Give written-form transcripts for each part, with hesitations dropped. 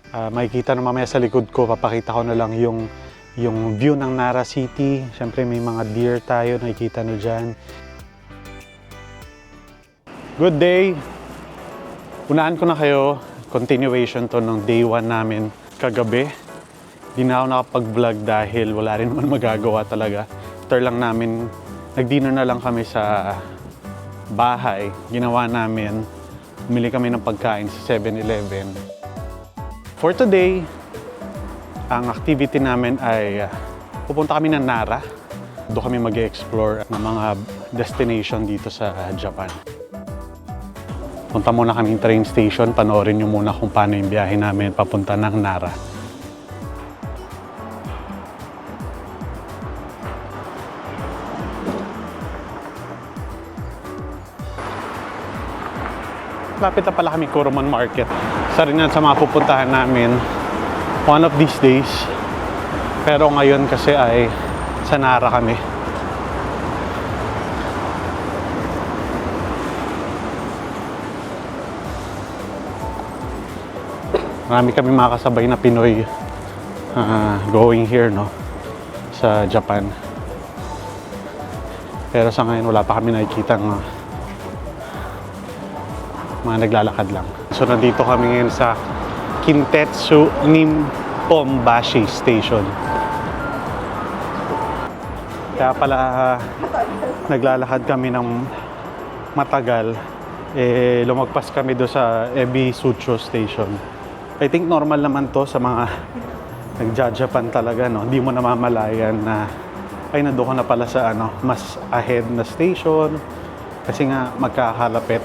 Makikita na mamaya sa likod ko, papakita ko na lang yung view ng Nara City. Siyempre may mga deer tayo, nakikita nyo dyan. Good day! Unahan ko na kayo, continuation to ng day 1 namin kagabi. Di na ako nakapag-vlog dahil wala rin naman magagawa talaga. After lang namin, nag-dinner na lang kami sa bahay. Ginawa namin, bumili kami ng pagkain sa 7-Eleven. For today, ang activity namin ay pupunta kami ng Nara. Doon kami mag-explore ng mga destination dito sa Japan. Punta muna kaming train station, panoorin nyo muna kung paano yung biyahe namin papunta ng Nara. Lapit na pala kami Kuruman Market. Isa rin yan sa mga pupuntahan namin one of these days. Pero ngayon kasi ay sa Nara kami. Marami kami mga kasabay na Pinoy going here, no, sa Japan. Pero sa ngayon wala pa kami nakikita mga naglalakad lang. So nandito kami ngayon sa Kintetsu Nippon-bashi Station. Kaya pala naglalakad kami ng matagal. Lumagpas kami do sa Ebisucho Station. I think normal naman to sa mga nagja-Japan talaga, no? Hindi mo namamalayan na ay nandoon ka na pala sa mas ahead na station kasi nga magkakalapit.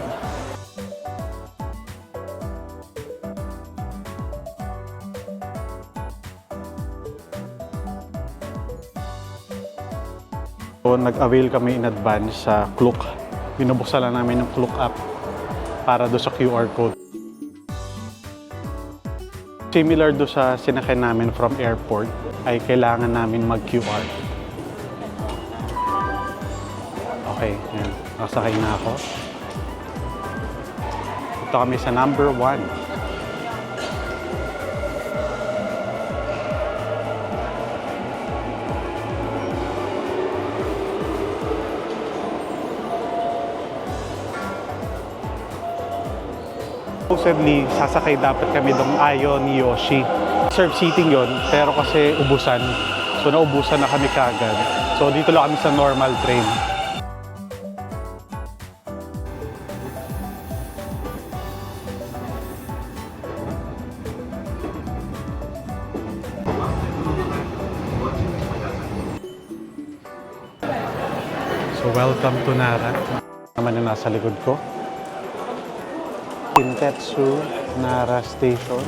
So, nag-avail kami in advance sa Klook. Binubuksan lang namin yung Klook app para do sa QR code. Similar do sa sinakyan namin from airport, ay kailangan namin mag-QR. Okay, yan. Nakasakay na ako. Ito kami sa number 1. Supposedly, sasakay dapat kami dong Ayo ni Yoshi. Reserve seating yon, pero kasi ubusan. So naubusan na kami kagad. So dito lang kami sa normal train. So welcome to Nara. Naman yung nasa likod ko. Kintetsu Nara Station,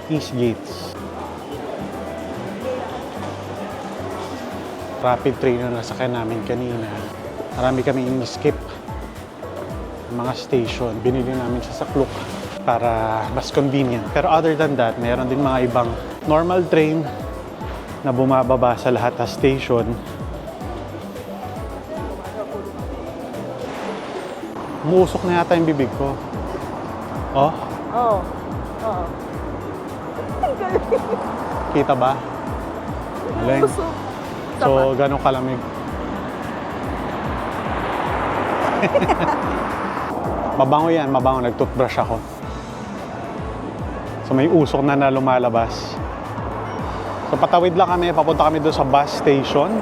East Gates. Rapid train na nasakyan namin kanina. Marami kami in-skip mga station. Binili namin siya sa Klook para mas convenient. Pero other than that, mayroon din mga ibang normal train na bumababa sa lahat ng station. Umuusok na yata yung bibig ko. Oh? Oo. Oo. Kita ba? Galing. So, ganun kalamig. Mabango yan, mabango. Nag-toothbrush ako. So, may usok na lumalabas. So, patawid lang kami. Papunta kami doon sa bus station.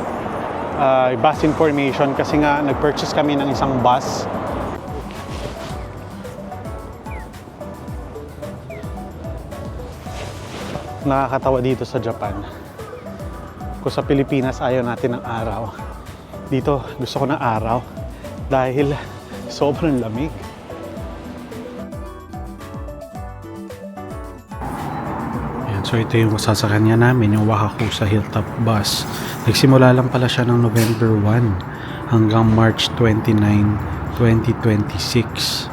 Bus information kasi nga nag-purchase kami ng isang bus. Nakakatawa dito sa Japan. Kung sa Pilipinas ayaw natin ng araw, dito gusto ko ng araw dahil sobrang lamig. Ayan, so ito yung sasakyan niya namin, yung Wakakusa Hilltop Bus. Nagsimula lang pala siya ng November 1 hanggang March 29, 2026.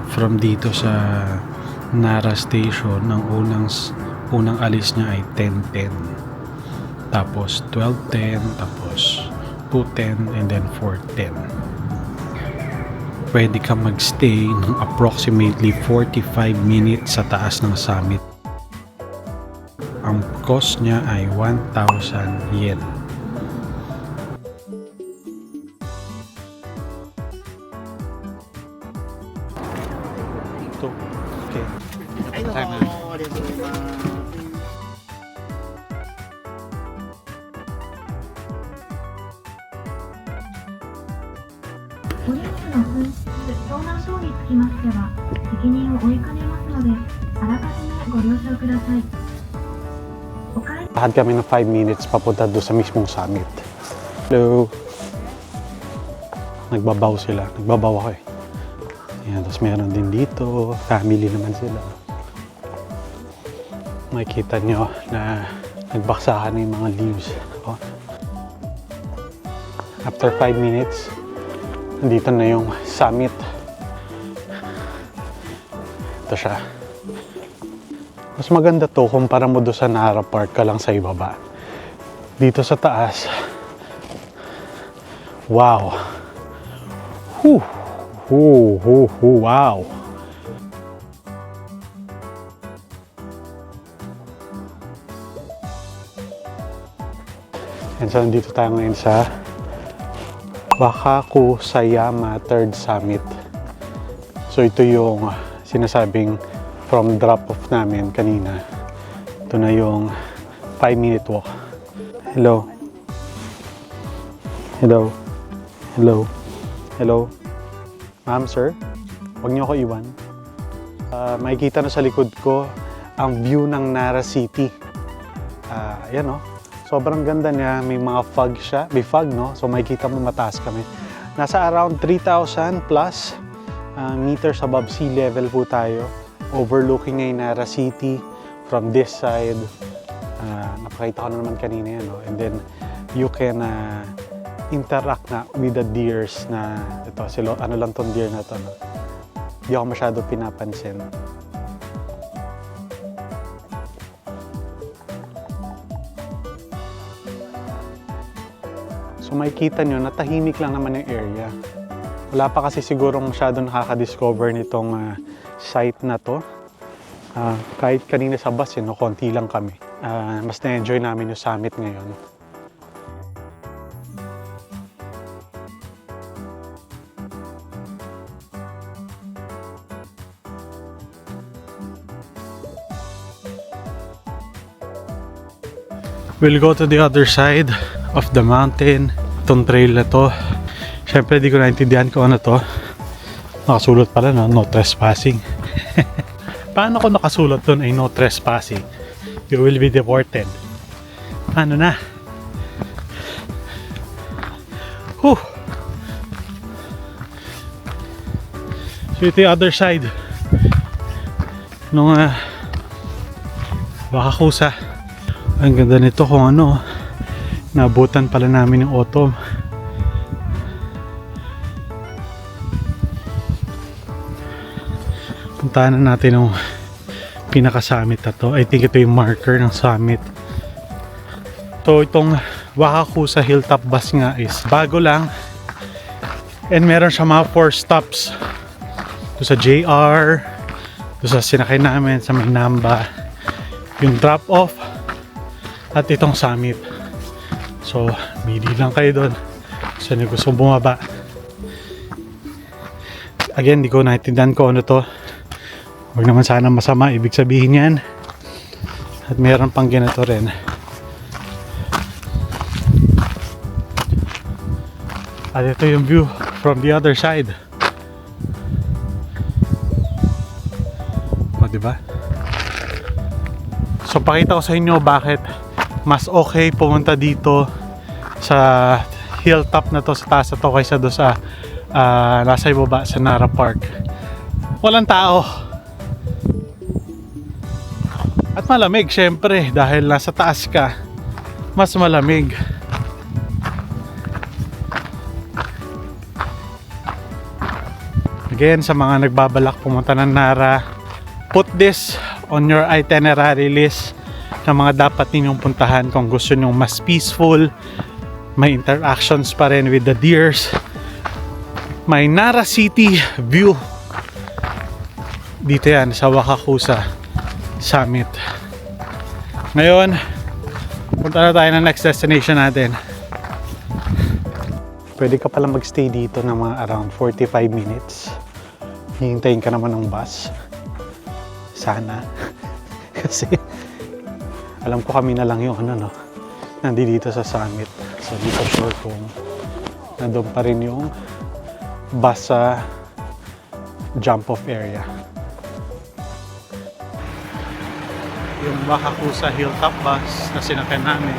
From dito sa Nara Station, ng unang alis niya ay 10:10. Tapos 12:10, tapos 2:10, and then 4:10. Pwede ka magstay ng approximately 45 minutes sa taas ng summit. Ang cost niya ay 1,000 yen. Ito. Okay. はい、どうも Time na. ありがとうございます。ドリンクの紛失、盗難等につきましては、責任を負いかねますので、あらかじめご了承ください。お帰り Lakad kami ng 5 minutes papunta doon sa mismong summit. Hello. Nagbabaw sila. Nagbabaw ako eh. Ayan, tapos meron din dito. Family naman sila. Makikita nyo na nagbaksakan na yung mga leaves. Oh. After 5 minutes, nandito na yung summit. Ito siya. Mas maganda to kumpara mo doon sa Nara Park ka lang sa ibaba. Dito sa taas, wow! Whew! Wow! And so, nandito tayo ngayon sa Wakakusayama 3rd Summit. So, ito yung sinasabing from drop-off namin kanina. Ito na yung 5-minute walk. Hello? Hello? Hello? Hello? Ma'am, sir? Huwag niyo ako iwan. Makikita na sa likod ko ang view ng Nara City. Ayan o. Sobrang ganda niya. May mga fog siya. May fog, no? So makikita mo mataas kami. Nasa around 3,000 plus meters above sea level po tayo. Overlooking yung Nara City from this side. Napakita ko na naman kanina yan, no? And then you can interact na with the deers na ito, ano lang tong deer na to, no? Hindi ako masyado pinapansin. So makikita nyo, natahimik lang naman yung area. Wala pa kasi siguro masyado nakaka-discover nitong site na to. Kahit kanina sa bus, no, konti lang kami. Mas na-enjoy namin yung summit ngayon. We'll go to the other side of the mountain. Itong trail na to. Siyempre, di ko naintindihan kung ano to. Nakasulat pala na no trespassing. Paano ko nakasulat doon ay no trespassing? You will be deported. Ano na? Whew. So ito yung other side nung Wakakusa. Ang ganda nito kung ano, nabutan pala namin yung autumn. Puntahan na natin yung pinaka-summit na to. I think ito yung marker ng summit. So itong Wakakusa Hilltop Bus nga is bago lang. And meron siya mga 4 stops. Doon sa JR, doon sa sinakay namin sa Maynamba, yung drop off, at itong summit. So, bili lang kayo doon. So, nyo gusto bumaba. Again, di ko naintindihan ko ano to. Huwag naman sana masama, ibig sabihin yan. At meron pang ganito rin. At ito yung view from the other side. O, diba? So, pakita ko sa inyo bakit mas okay pumunta dito sa hilltop na to, sa taas na to, kaysa doon sa nasa ibaba sa Nara Park. Walang tao. At malamig, syempre, dahil nasa taas ka, mas malamig. Again, sa mga nagbabalak pumunta ng Nara, put this on your itinerary list na mga dapat ninyong puntahan kung gusto nyo mas peaceful, may interactions pa rin with the deers, may Nara City view. Dito yan sa Wakakusa Summit. Ngayon, punta na tayo ng next destination natin. Pwede ka pala magstay dito ng mga around 45 minutes. Hihintayin ka naman ng bus. Sana. Kasi alam ko kami na lang yung nandito sa summit. So di ko sure kung nandun pa rin yung bus sa jump off area. Yung Wakakusa Hilltop bus na sinakyan namin